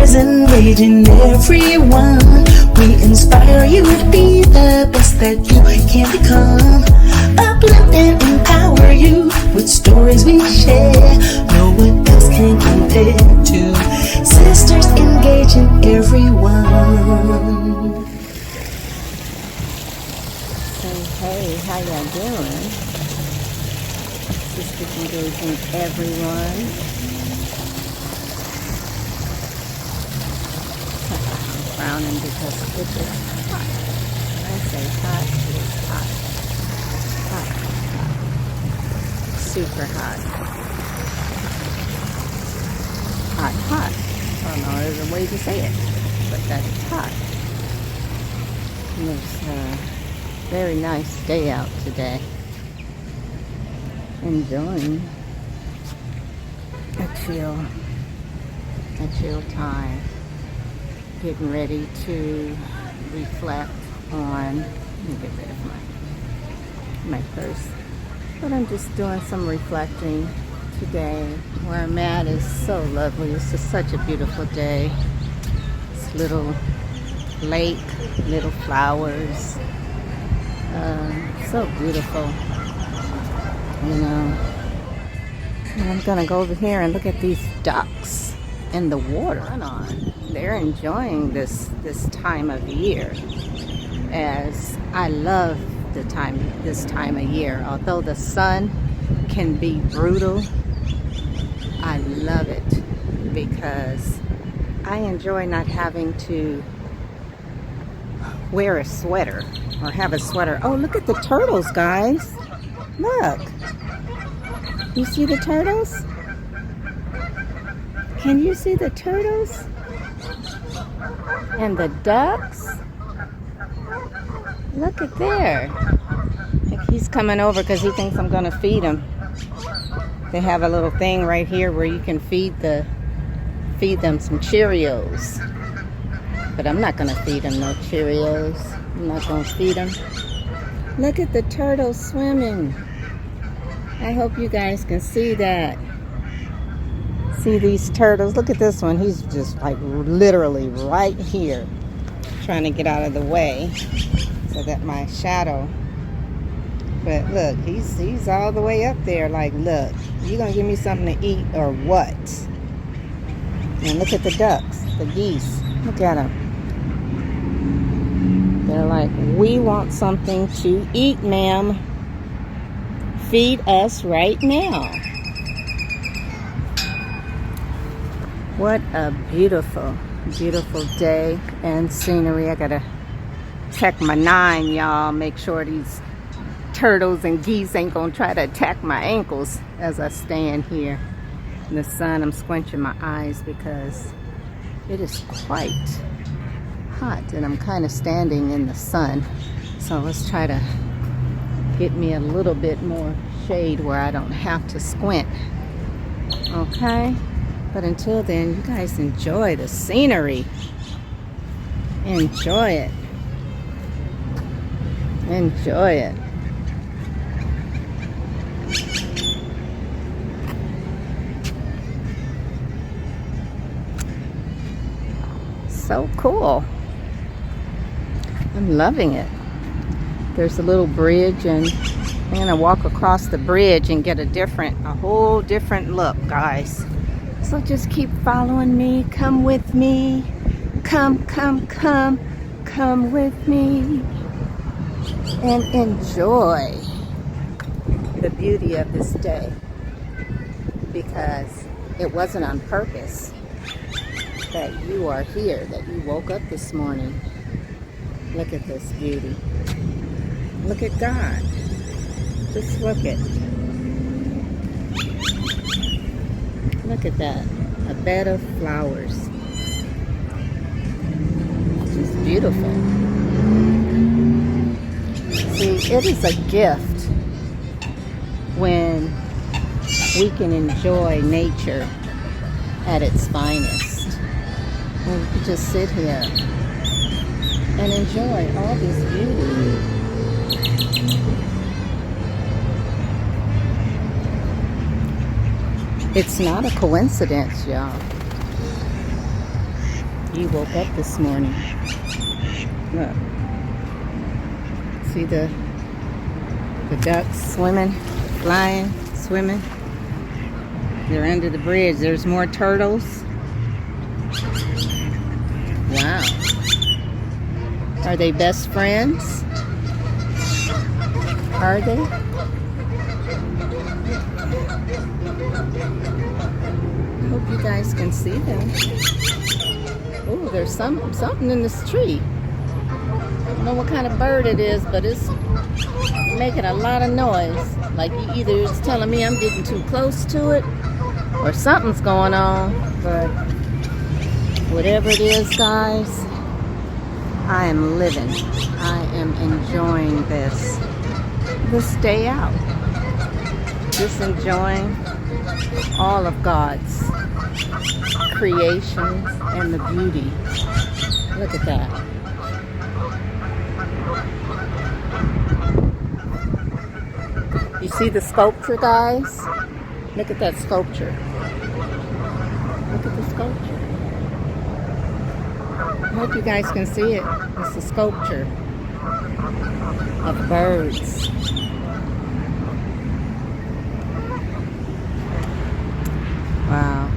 is enraging everyone. We inspire you to be the best that you can become. Uplift and empower you with stories we share. No one else can compare to sisters engaging everyone. Hey, how y'all doing? Sisters engaging everyone. I'm frowning because it is hot. When I say hot, it is hot. Hot, hot. Super hot. Hot, hot. I don't know, there's a way to say it, but that's hot. And it's very nice day out today. Enjoying a chill time. Getting ready to reflect on, let me get rid of my purse. But I'm just doing some reflecting today. Where I'm at is so lovely. It's just such a beautiful day. This little lake, little flowers. So beautiful, you know. And I'm gonna go over here and look at these ducks in the water. They're enjoying this time of year, as I love this time of year. Although the sun can be brutal, I love it because I enjoy not having to wear a sweater or have a sweater. Oh, look at the turtles, guys. Look. You see the turtles? Can you see the turtles? And the ducks? Look at there. He's coming over because he thinks I'm going to feed him. They have a little thing right here where you can feed them some Cheerios. But I'm not going to feed him no Cheerios. I'm not going to feed him. Look at the turtles swimming. I hope you guys can see that. See these turtles? Look at this one. He's just like literally right here, trying to get out of the way so that my shadow. But look, he's all the way up there. Like, look, you gonna give me something to eat or what? And look at the ducks, the geese. Look at them. They're like, we want something to eat, ma'am. Feed us right now. What a beautiful, beautiful day and scenery. I gotta check my 9, y'all. Make sure these turtles and geese ain't gonna try to attack my ankles as I stand here in the sun. I'm squinching my eyes because it is quite hot and I'm kind of standing in the sun. So let's try to get me a little bit more shade where I don't have to squint. Okay? But until then, you guys enjoy the scenery. Enjoy it. Enjoy it. So cool. I'm loving it. There's a little bridge and I'm gonna walk across the bridge and get a whole different look, guys. So just keep following me. Come with me. Come with me. And enjoy the beauty of this day. Because it wasn't on purpose that you are here, that you woke up this morning. Look at this beauty. Look at God. Just look at. Look at that. A bed of flowers. Just beautiful. See, it is a gift when we can enjoy nature at its finest. When we can just sit here and enjoy all this beauty. It's not a coincidence, y'all. He woke up this morning. Look. See the ducks swimming, flying, swimming. They're under the bridge. There's more turtles. Wow. Are they best friends? Are they? I hope you guys can see them. Oh, there's something in this tree. I don't know what kind of bird it is, but it's making a lot of noise. Like either it's telling me I'm getting too close to it or something's going on. But whatever it is, guys, I am living. I am enjoying this day out. Just enjoying all of God's creations and the beauty. Look at that. You see the sculpture, guys? Look at that sculpture. Look at the sculpture. I hope you guys can see it. It's a sculpture of birds. Wow.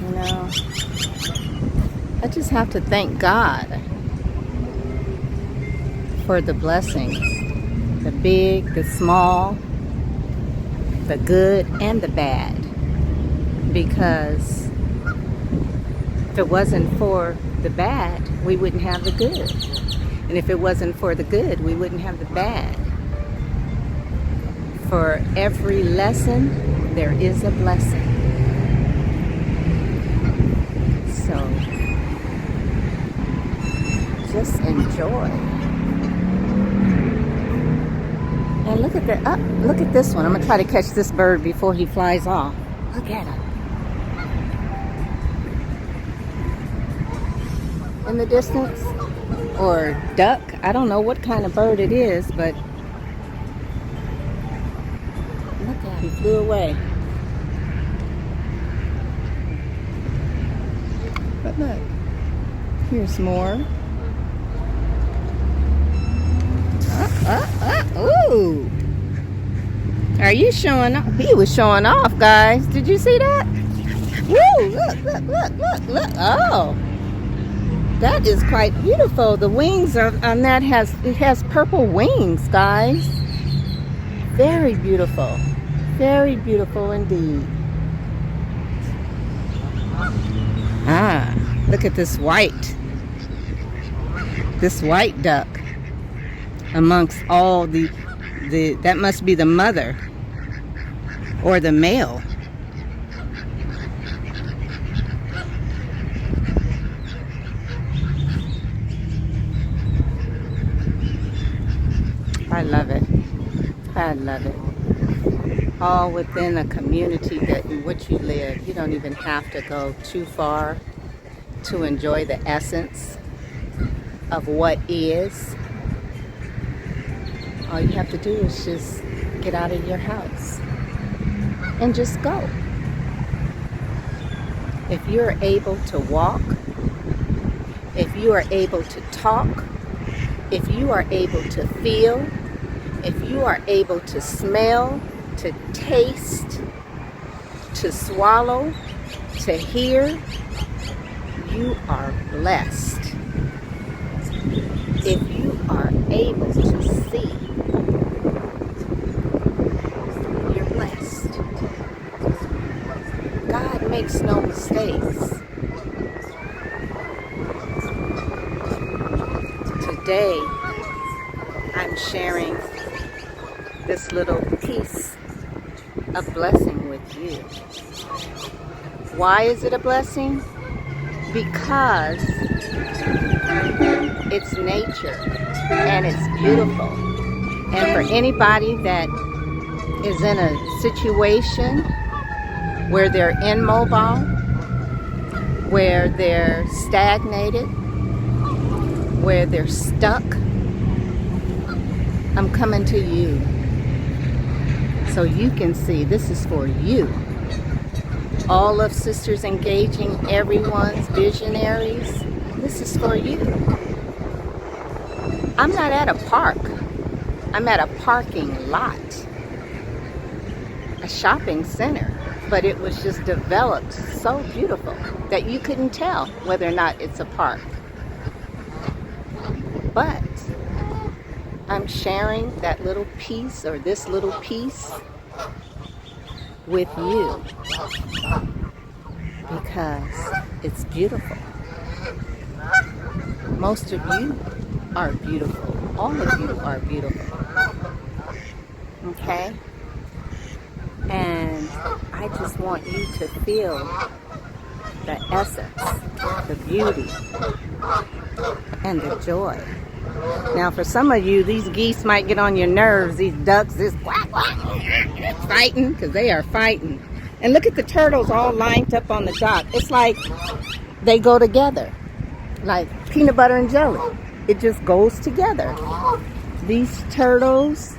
You know, I just have to thank God for the blessings. The big, the small, the good, and the bad. Because if it wasn't for the bad, we wouldn't have the good. And if it wasn't for the good, we wouldn't have the bad. For every lesson, there is a blessing. So, just enjoy. And look at that. Look at this one. I'm gonna try to catch this bird before he flies off. Look at him. In the distance, or duck. I don't know what kind of bird it is, but look at him. He flew away. But look, here's more. Ooh. Are you showing off? He was showing off, guys. Did you see that? Woo! Look. Oh. That is quite beautiful. The wings on that has purple wings, guys. Very beautiful. Very beautiful indeed. Ah, look at this white duck amongst all the that must be the mother or the male. I love it. I love it. All within a community that in which you live. You don't even have to go too far to enjoy the essence of what is. All you have to do is just get out of your house and just go. If you're able to walk, if you are able to talk, if you are able to feel, if you are able to smell, to taste, to swallow, to hear, you are blessed. If you are able to see, you're blessed. God makes no mistakes. Today, I'm sharing this little piece of blessing with you. Why is it a blessing? Because it's nature and it's beautiful. And for anybody that is in a situation where they're immobile, where they're stagnated, where they're stuck, I'm coming to you so you can see this is for you. all of Sisters Engaging Everyone's visionaries, this is for you. I'm not at a park. I'm at a parking lot, a shopping center, but it was just developed so beautiful that you couldn't tell whether or not it's a park. But I'm sharing that little piece, or this little piece, with you because it's beautiful. Most of you are beautiful. All of you are beautiful. Okay? And I just want you to feel the essence, the beauty, and the joy. Now, for some of you, these geese might get on your nerves. These ducks, this quack, quack, fighting, because they are fighting. And look at the turtles all lined up on the dock. It's like they go together, like peanut butter and jelly. It just goes together. These turtles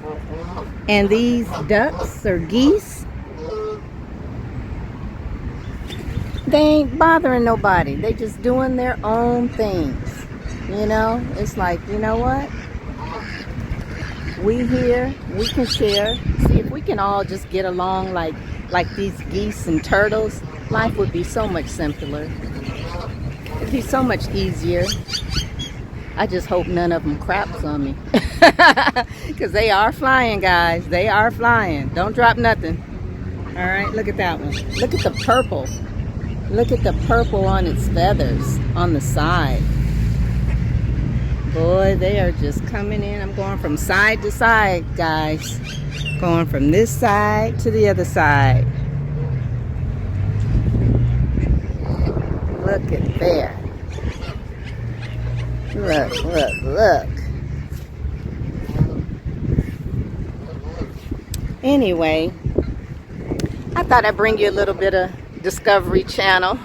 and these ducks or geese, they ain't bothering nobody. They just doing their own things. You know, it's like, you know what? We here, we can share. See, if we can all just get along like these geese and turtles, life would be so much simpler. It'd be so much easier. I just hope none of them craps on me. Because they are flying, guys. They are flying. Don't drop nothing. All right, look at that one. Look at the purple. Look at the purple on its feathers on the side. Boy, they are just coming in. I'm going from side to side, guys. Going from this side to the other side. Look at there. Look, look, look. Anyway, I thought I'd bring you a little bit of Discovery Channel,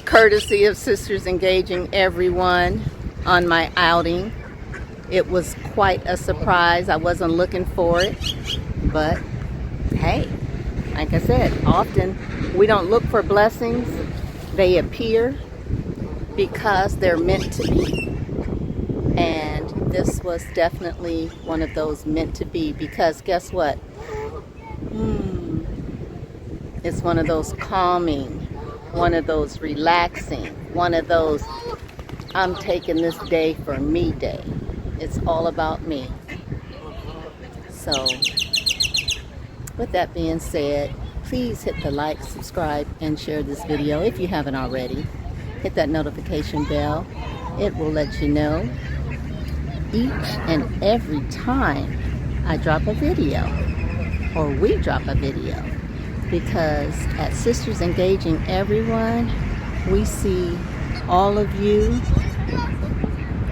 courtesy of Sisters Engaging Everyone on my outing. It was quite a surprise. I wasn't looking for it, but hey, like I said, often we don't look for blessings. They appear because they're meant to be. And this was definitely one of those meant to be, because guess what? It's one of those calming, one of those relaxing, one of those I'm taking this day for me day. It's all about me. So, with that being said, please hit the like, subscribe, and share this video if you haven't already. Hit that notification bell. It will let you know each and every time I drop a video, or we drop a video. Because at Sisters Engaging Everyone, we see all of you,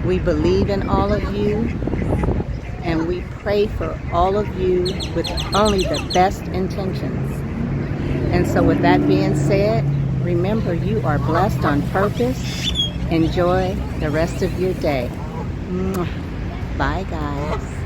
we believe in all of you, and we pray for all of you with only the best intentions. And so with that being said, remember, you are blessed on purpose. Enjoy the rest of your day. Bye, guys.